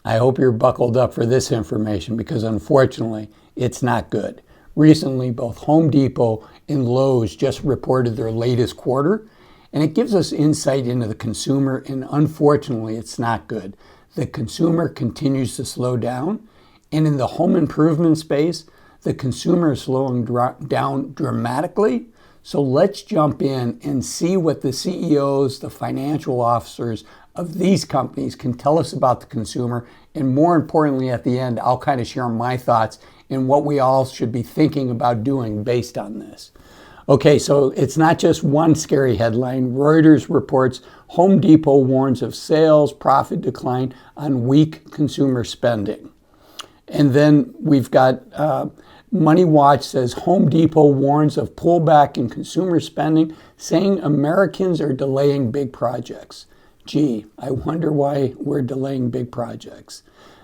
I hope you're buckled up for this information because unfortunately, it's not good. Recently, both Home Depot and Lowe's just reported their latest quarter, and it gives us insight into the consumer, and unfortunately, it's not good. The consumer continues to slow down, and in the home improvement space, the consumer is slowing down dramatically. So let's jump in and see what the CEOs, the financial officers of these companies can tell us about the consumer. And more importantly, at the end, I'll kind of share my thoughts and what we all should be thinking about doing based on this. Okay, so it's not just one scary headline. Reuters reports Home Depot warns of sales profit decline on weak consumer spending. And then we've got Money Watch says Home Depot warns of pullback in consumer spending, saying Americans are delaying big projects. Gee, I wonder why we're delaying big projects.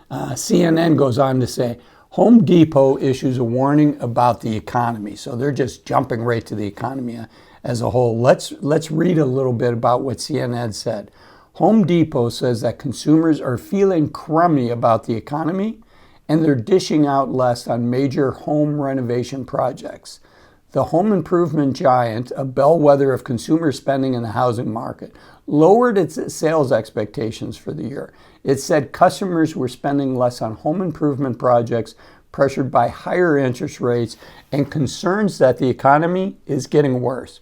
CNN goes on to say Home Depot issues a warning about the economy. So they're just jumping right to the economy as a whole. Let's read a little bit about what CNN said. Home Depot says that consumers are feeling crummy about the economy, and they're dishing out less on major home renovation projects. The home improvement giant, a bellwether of consumer spending in the housing market, lowered its sales expectations for the year. It said customers were spending less on home improvement projects, pressured by higher interest rates and concerns that the economy is getting worse.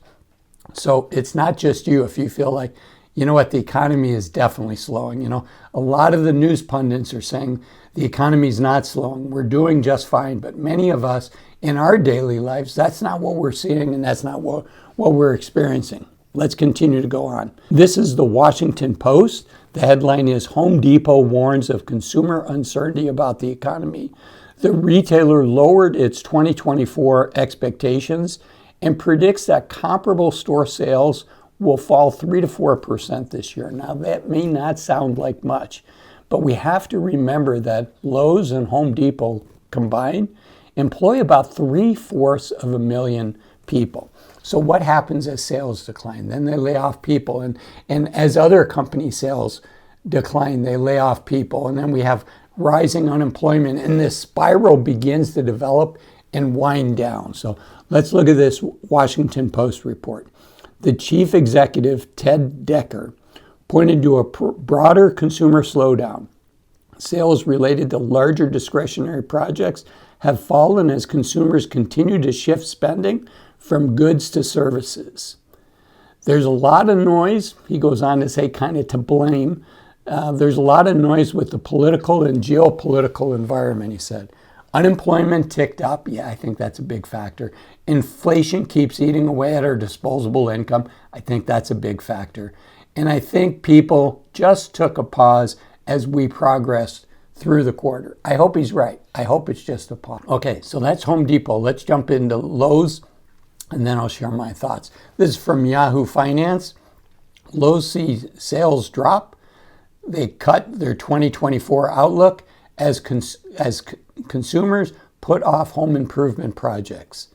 So it's not just you if you feel like, you know what, the economy is definitely slowing. You know, a lot of the news pundits are saying the economy is not slowing. We're doing just fine. But many of us in our daily lives, that's not what we're seeing and that's not what we're experiencing. Let's continue to go on. This is the Washington Post. The headline is Home Depot warns of consumer uncertainty about the economy. The retailer lowered its 2024 expectations and predicts that comparable store sales will fall 3 to 4% this year. Now, that may not sound like much, but we have to remember that Lowe's and Home Depot combined employ about 3/4 people. So what happens as sales decline? Then they lay off people. And as other company sales decline, they lay off people. And then we have rising unemployment. And this spiral begins to develop and wind down. So let's look at this Washington Post report. The chief executive, Ted Decker, pointed to a broader consumer slowdown. Sales related to larger discretionary projects have fallen as consumers continue to shift spending from goods to services. There's a lot of noise, he goes on to say, kind of to blame. There's a lot of noise with the political and geopolitical environment, he said. Unemployment ticked up. Yeah, I think that's a big factor. Inflation keeps eating away at our disposable income. I think that's a big factor. And I think people just took a pause as we progressed through the quarter. I hope he's right. I hope it's just a pause. Okay, so that's Home Depot. Let's jump into Lowe's, and then I'll share my thoughts. This is from Yahoo Finance. Lowe's sees sales drop. They cut their 2024 outlook as consumers put off home improvement projects.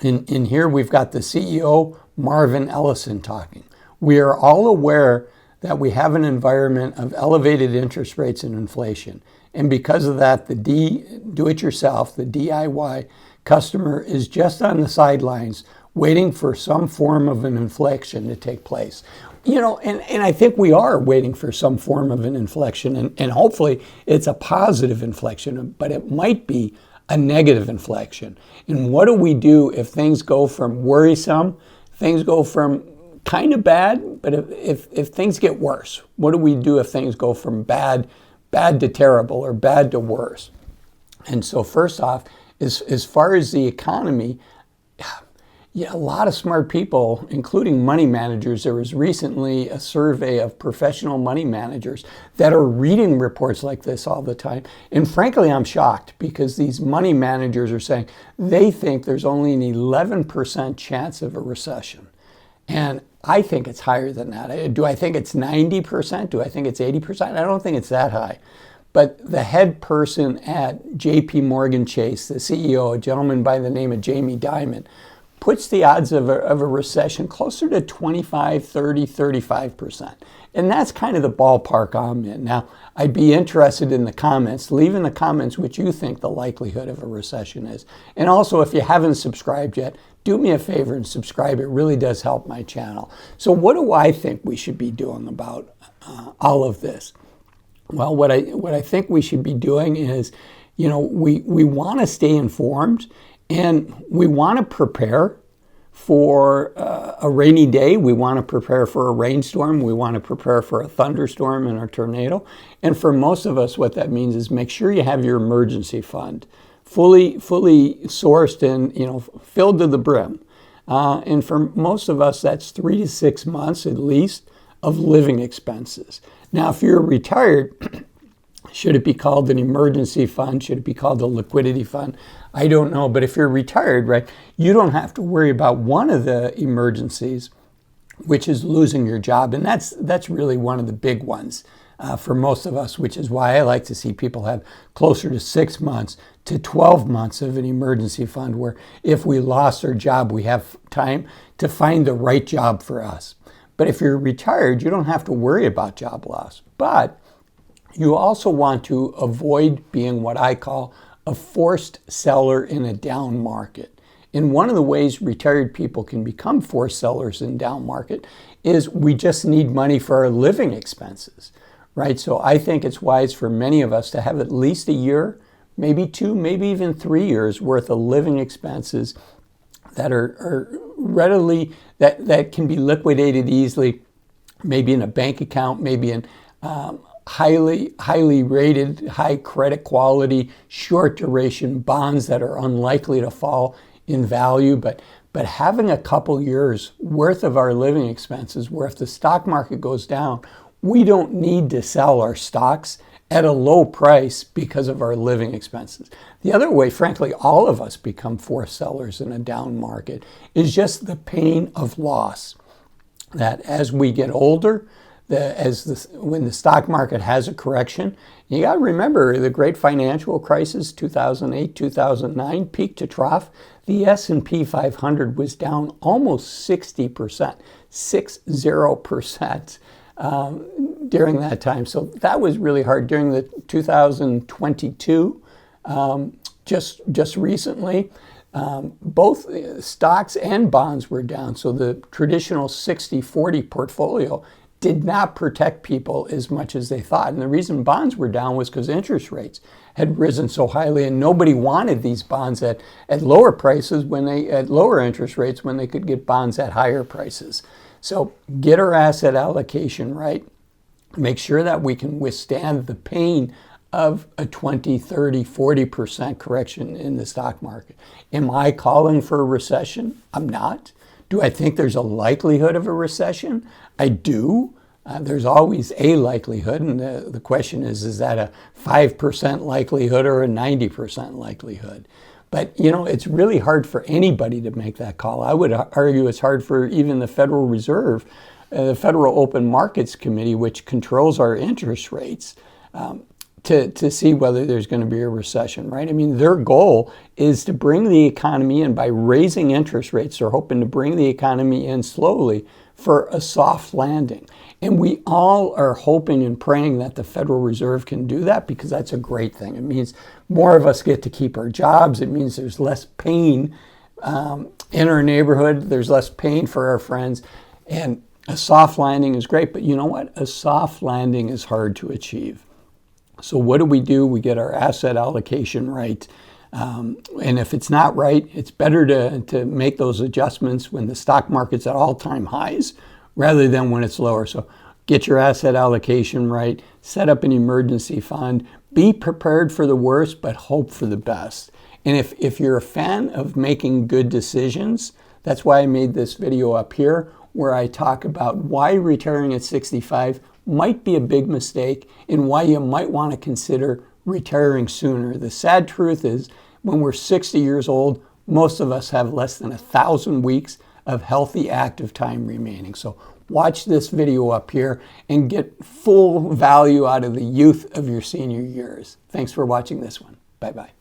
In here, we've got the CEO, Marvin Ellison, talking. We are all aware that we have an environment of elevated interest rates and inflation. And because of that, the do-it-yourself, the DIY customer is just on the sidelines waiting for some form of an inflection to take place. You know, and I think we are waiting for some form of an inflection, and hopefully it's a positive inflection, but it might be a negative inflection. And what do we do if things go from worrisome, things go from kind of bad, but if things get worse? What do we do if things go from bad to terrible or bad to worse? And so first off, as far as the economy, yeah, a lot of smart people, including money managers. There was recently a survey of professional money managers that are reading reports like this all the time. And frankly, I'm shocked because these money managers are saying they think there's only an 11% chance of a recession. And I think it's higher than that. Do I think it's 90%? Do I think it's 80%? I don't think it's that high. But the head person at JP Morgan Chase, the CEO, a gentleman by the name of Jamie Dimon, puts the odds of a recession closer to 25, 30, 35%. And that's kind of the ballpark I'm in. Now, I'd be interested in the comments. Leave in the comments what you think the likelihood of a recession is. And also, if you haven't subscribed yet, do me a favor and subscribe. It really does help my channel. So what do I think we should be doing about all of this? Well, what I think we should be doing is, we want to stay informed, and we want to prepare for a rainy day. We want to prepare for a rainstorm. We want to prepare for a thunderstorm and a tornado. And for most of us, what that means is make sure you have your emergency fund fully sourced and filled to the brim. And for most of us, that's 3 to 6 months at least of living expenses. Now, if you're retired, should it be called an emergency fund? Should it be called a liquidity fund? I don't know. But if you're retired, right, you don't have to worry about one of the emergencies, which is losing your job. And that's really one of the big ones for most of us, which is why I like to see people have closer to 6 months to 12 months of an emergency fund, where if we lost our job, we have time to find the right job for us. But if you're retired, you don't have to worry about job loss. But you also want to avoid being what I call a forced seller in a down market. And one of the ways retired people can become forced sellers in down market is we just need money for our living expenses, right? So I think it's wise for many of us to have at least a year, maybe 2, maybe even 3 years worth of living expenses that are readily, that can be liquidated easily, maybe in a bank account, maybe in highly rated, high credit quality, short duration bonds that are unlikely to fall in value. But having a couple years worth of our living expenses, where if the stock market goes down, we don't need to sell our stocks at a low price because of our living expenses. The other way, frankly, all of us become forced sellers in a down market is just the pain of loss. That as we get older, when the stock market has a correction, you got to remember the great financial crisis, 2008, 2009, peak to trough, the S&P 500 was down almost 60%, 60%. During that time. So that was really hard. During the 2022, just recently, both stocks and bonds were down. So the traditional 60-40 portfolio did not protect people as much as they thought. And the reason bonds were down was because interest rates had risen so highly, and nobody wanted these bonds at lower prices at lower interest rates when they could get bonds at higher prices. So get our asset allocation right. Make sure that we can withstand the pain of a 20, 30, 40% correction in the stock market. Am I calling for a recession? I'm not. Do I think there's a likelihood of a recession? I do. There's always a likelihood, and the question is that a 5% likelihood or a 90% likelihood? But, it's really hard for anybody to make that call. I would argue it's hard for even the Federal Reserve, the Federal Open Markets Committee, which controls our interest rates, to see whether there's going to be a recession, right? I mean, their goal is to bring the economy in by raising interest rates. They're hoping to bring the economy in slowly for a soft landing. And we all are hoping and praying that the Federal Reserve can do that, because that's a great thing. It means more of us get to keep our jobs. It means there's less pain in our neighborhood. There's less pain for our friends. And a soft landing is great. But you know what? A soft landing is hard to achieve. So what do? We get our asset allocation right. And if it's not right, it's better to make those adjustments when the stock market's at all-time highs rather than when it's lower. So get your asset allocation right, set up an emergency fund, be prepared for the worst, but hope for the best. And if you're a fan of making good decisions, that's why I made this video up here, where I talk about why retiring at 65 might be a big mistake and why you might want to consider retiring sooner. The sad truth is, when we're 60 years old, most of us have less than 1,000 weeks of healthy active time remaining. So watch this video up here and get full value out of the youth of your senior years. Thanks for watching this one. Bye-bye.